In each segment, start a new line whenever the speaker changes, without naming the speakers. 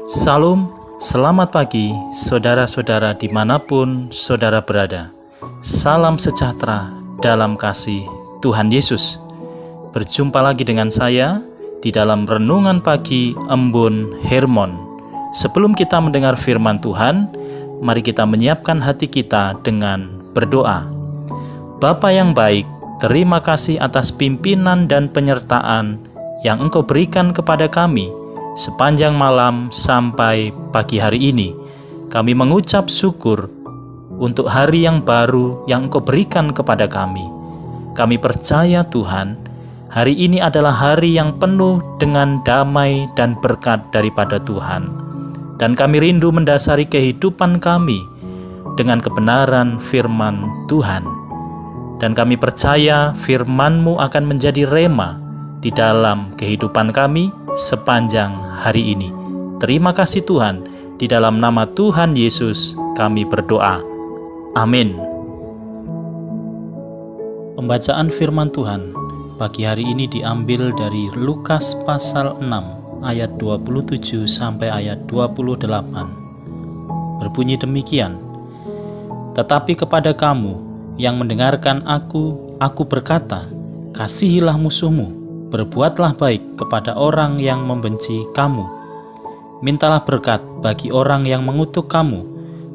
Salam, selamat pagi saudara-saudara dimanapun saudara berada. Salam sejahtera dalam kasih Tuhan Yesus. Berjumpa lagi dengan saya di dalam Renungan Pagi Embun Hermon. Sebelum kita mendengar firman Tuhan, mari kita menyiapkan hati kita dengan berdoa. Bapa yang baik, terima kasih atas pimpinan dan penyertaan yang Engkau berikan kepada kami sepanjang malam sampai pagi hari ini. Kami mengucap syukur untuk hari yang baru yang Engkau berikan kepada kami. Kami percaya Tuhan, hari ini adalah hari yang penuh dengan damai dan berkat daripada Tuhan. Dan kami rindu mendasari kehidupan kami dengan kebenaran firman Tuhan. Dan kami percaya firman-Mu akan menjadi rema di dalam kehidupan kami sepanjang hari ini. Terima kasih Tuhan, di dalam nama Tuhan Yesus kami berdoa. Amin. Pembacaan firman Tuhan pagi hari ini diambil dari Lukas pasal 6 ayat 27 sampai ayat 28. Berbunyi demikian, "Tetapi kepada kamu yang mendengarkan aku berkata, kasihilah musuhmu, berbuatlah baik kepada orang yang membenci kamu. Mintalah berkat bagi orang yang mengutuk kamu.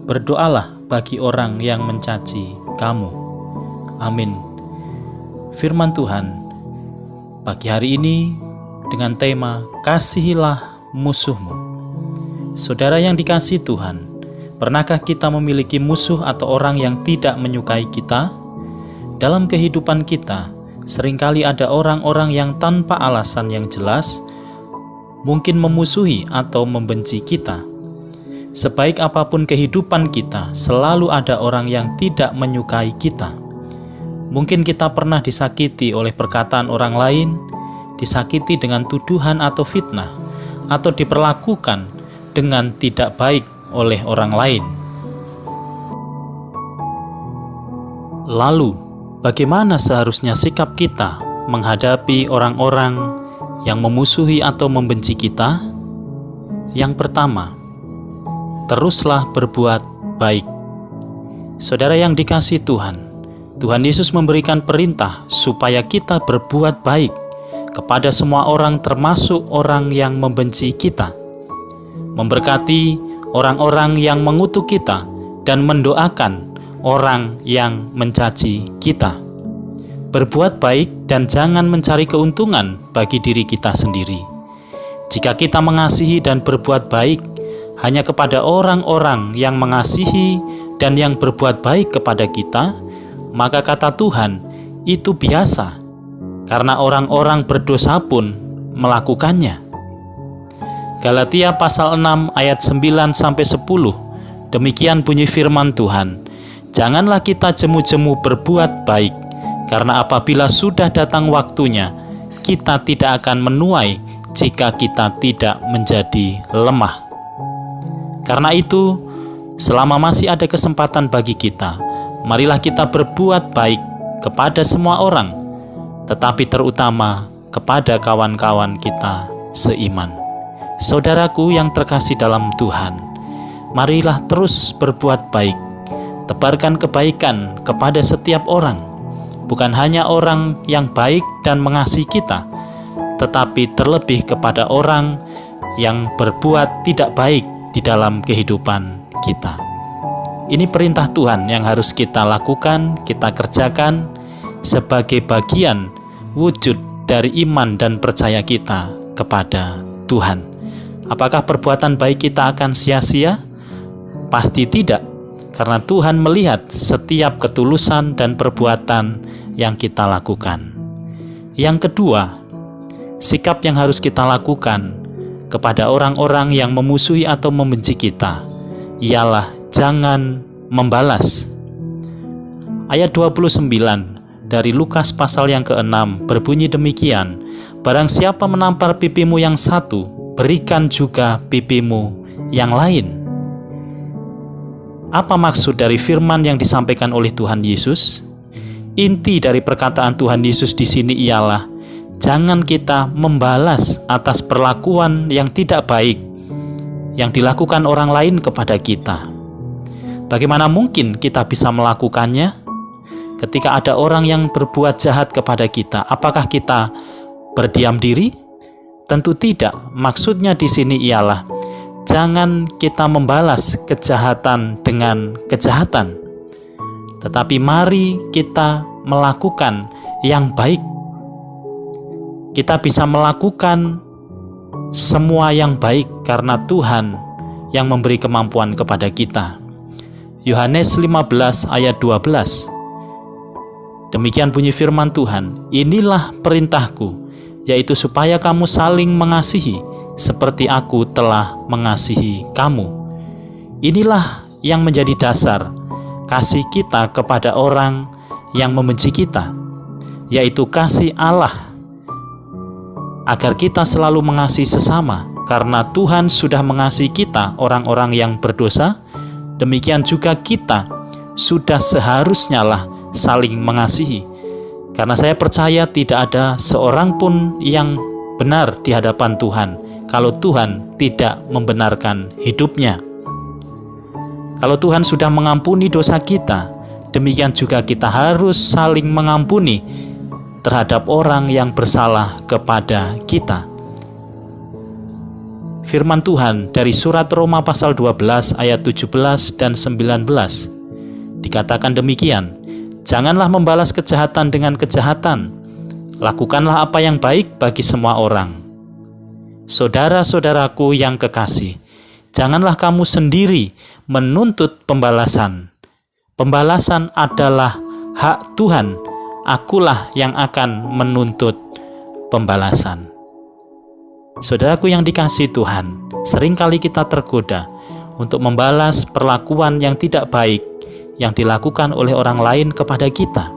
Berdoalah bagi orang yang mencaci kamu." Amin. Firman Tuhan pagi hari ini dengan tema kasihilah musuhmu. Saudara yang dikasihi Tuhan, pernahkah kita memiliki musuh atau orang yang tidak menyukai kita? Dalam kehidupan kita, seringkali ada orang-orang yang tanpa alasan yang jelas mungkin memusuhi atau membenci kita. Sebaik apapun kehidupan kita, selalu ada orang yang tidak menyukai kita. Mungkin kita pernah disakiti oleh perkataan orang lain, disakiti dengan tuduhan atau fitnah, atau diperlakukan dengan tidak baik oleh orang lain. Lalu, bagaimana seharusnya sikap kita menghadapi orang-orang yang memusuhi atau membenci kita? Yang pertama, teruslah berbuat baik. Saudara yang dikasihi Tuhan, Tuhan Yesus memberikan perintah supaya kita berbuat baik kepada semua orang, termasuk orang yang membenci kita, memberkati orang-orang yang mengutuk kita, dan mendoakan orang yang mencaci kita. Berbuat baik dan jangan mencari keuntungan bagi diri kita sendiri. Jika kita mengasihi dan berbuat baik hanya kepada orang-orang yang mengasihi dan yang berbuat baik kepada kita, maka kata Tuhan, itu biasa, karena orang-orang berdosa pun melakukannya. Galatia pasal 6 ayat 9-10, demikian bunyi firman Tuhan, "Janganlah kita jemu-jemu berbuat baik, karena apabila sudah datang waktunya, kita tidak akan menuai jika kita tidak menjadi lemah." Karena itu, selama masih ada kesempatan bagi kita, marilah kita berbuat baik kepada semua orang, tetapi terutama kepada kawan-kawan kita seiman. Saudaraku yang terkasih dalam Tuhan, marilah terus berbuat baik. Tebarkan kebaikan kepada setiap orang, bukan hanya orang yang baik dan mengasihi kita, tetapi terlebih kepada orang yang berbuat tidak baik di dalam kehidupan kita. Ini perintah Tuhan yang harus kita lakukan, kita kerjakan sebagai bagian wujud dari iman dan percaya kita kepada Tuhan. Apakah perbuatan baik kita akan sia-sia? Pasti tidak. Karena Tuhan melihat setiap ketulusan dan perbuatan yang kita lakukan. Yang kedua, sikap yang harus kita lakukan kepada orang-orang yang memusuhi atau membenci kita ialah jangan membalas. Ayat 29 dari Lukas pasal yang ke-6 berbunyi demikian, "Barang siapa menampar pipimu yang satu, berikan juga pipimu yang lain." Apa maksud dari firman yang disampaikan oleh Tuhan Yesus? Inti dari perkataan Tuhan Yesus di sini ialah jangan kita membalas atas perlakuan yang tidak baik yang dilakukan orang lain kepada kita. Bagaimana mungkin kita bisa melakukannya? Ketika ada orang yang berbuat jahat kepada kita, apakah kita berdiam diri? Tentu tidak. Maksudnya di sini ialah jangan kita membalas kejahatan dengan kejahatan, tetapi mari kita melakukan yang baik. Kita bisa melakukan semua yang baik karena Tuhan yang memberi kemampuan kepada kita. Yohanes 15 ayat 12. Demikian bunyi firman Tuhan, inilah perintahku, yaitu supaya kamu saling mengasihi seperti aku telah mengasihi kamu. Inilah yang menjadi dasar kasih kita kepada orang yang membenci kita, yaitu kasih Allah, agar kita selalu mengasihi sesama. Karena Tuhan sudah mengasihi kita, orang-orang yang berdosa, demikian juga kita sudah seharusnya lah saling mengasihi. Karena saya percaya tidak ada seorang pun yang benar di hadapan Tuhan kalau Tuhan tidak membenarkan hidupnya. Kalau Tuhan sudah mengampuni dosa kita, demikian juga kita harus saling mengampuni terhadap orang yang bersalah kepada kita. Firman Tuhan dari surat Roma pasal 12 ayat 17 dan 19 dikatakan demikian, janganlah membalas kejahatan dengan kejahatan, lakukanlah apa yang baik bagi semua orang. Saudara-saudaraku yang kekasih, janganlah kamu sendiri menuntut pembalasan. Pembalasan adalah hak Tuhan. Akulah yang akan menuntut pembalasan. Saudaraku yang dikasihi Tuhan, seringkali kita tergoda untuk membalas perlakuan yang tidak baik yang dilakukan oleh orang lain kepada kita.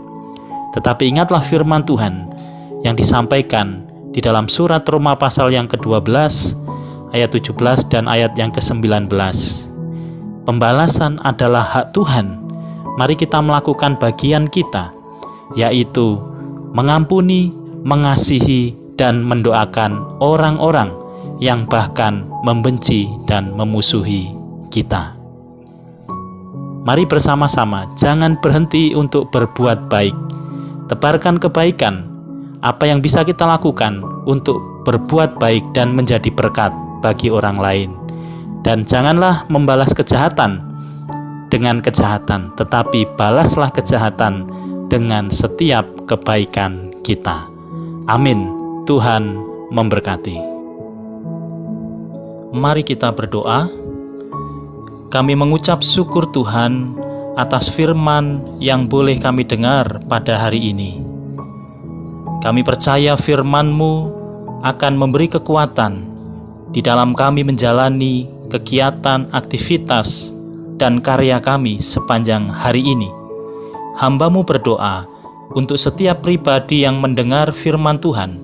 Tetapi ingatlah firman Tuhan yang disampaikan di dalam surat Roma pasal yang ke-12 ayat 17 dan ayat yang ke-19. Pembalasan adalah hak Tuhan. Mari kita melakukan bagian kita, yaitu mengampuni, mengasihi, dan mendoakan orang-orang yang bahkan membenci dan memusuhi kita. Mari bersama-sama, jangan berhenti untuk berbuat baik. Tebarkan kebaikan. Apa yang bisa kita lakukan untuk berbuat baik dan menjadi berkat bagi orang lain. Dan janganlah membalas kejahatan dengan kejahatan, tetapi balaslah kejahatan dengan setiap kebaikan kita. Amin. Tuhan memberkati. Mari kita berdoa. Kami mengucap syukur Tuhan atas firman yang boleh kami dengar pada hari ini. Kami percaya firman-Mu akan memberi kekuatan di dalam kami menjalani kegiatan, aktivitas, dan karya kami sepanjang hari ini. Hamba-Mu berdoa untuk setiap pribadi yang mendengar firman Tuhan,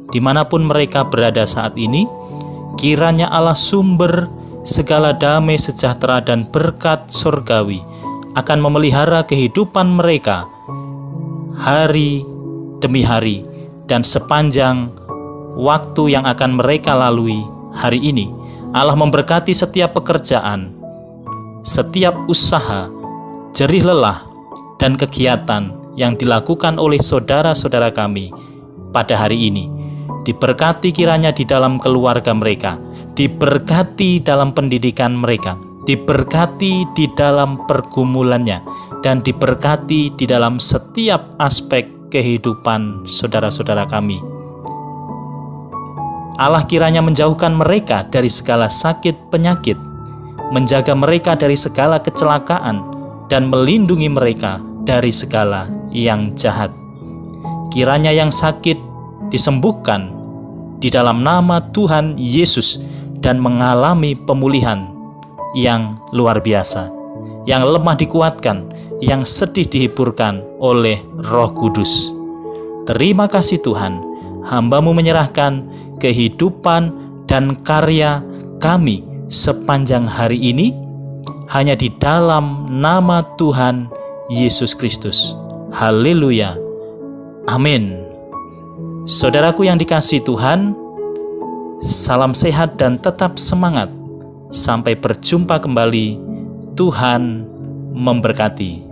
dimanapun mereka berada saat ini, kiranya Allah sumber segala damai, sejahtera, dan berkat surgawi akan memelihara kehidupan mereka hari demi hari dan sepanjang waktu yang akan mereka lalui hari ini. Allah memberkati setiap pekerjaan, setiap usaha, jerih lelah, dan kegiatan yang dilakukan oleh saudara-saudara kami pada hari ini. Diberkati kiranya di dalam keluarga mereka, diberkati dalam pendidikan mereka, diberkati di dalam pergumulannya, dan diberkati di dalam setiap aspek kehidupan saudara-saudara kami. Allah kiranya menjauhkan mereka dari segala sakit penyakit, menjaga mereka dari segala kecelakaan, dan melindungi mereka dari segala yang jahat. Kiranya yang sakit disembuhkan di dalam nama Tuhan Yesus dan mengalami pemulihan yang luar biasa. Yang lemah dikuatkan, yang sedih dihiburkan oleh Roh Kudus. Terima kasih Tuhan, hamba-Mu menyerahkan kehidupan dan karya kami sepanjang hari ini hanya di dalam nama Tuhan Yesus Kristus. Haleluya. Amin. Saudaraku yang dikasihi Tuhan, salam sehat dan tetap semangat. Sampai berjumpa kembali. Tuhan memberkati.